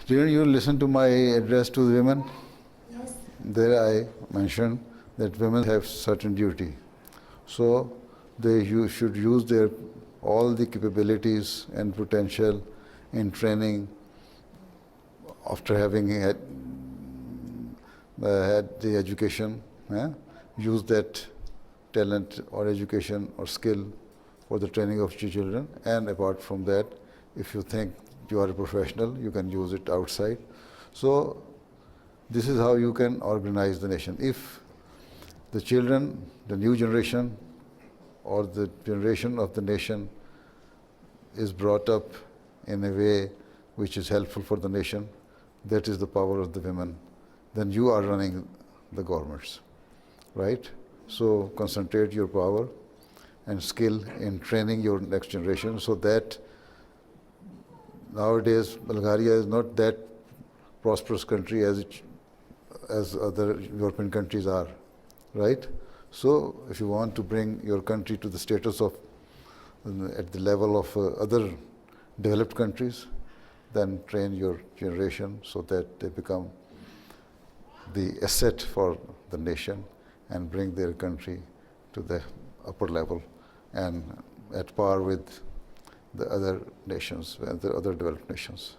Didn't you listen to my address to the women? Yes. There I mentioned that women have certain duty. So they should use their all the capabilities and potential in training after having had the education, use that talent or education or skill for the training of children. And apart from that, if you think you are a professional, you can use it outside. So this is how you can organize the nation. If the children, the new generation or the generation of the nation is brought up in a way which is helpful for the nation, that is the power of the women, then you are running the governments, right? So concentrate your power and skill in training your next generation, so that nowadays Bulgaria is not that prosperous country as other European countries are, right? So if you want to bring your country to the status of at the level of other developed countries, then train your generation so that they become the asset for the nation and bring their country to the upper level and at par with the other nations, the other developed nations.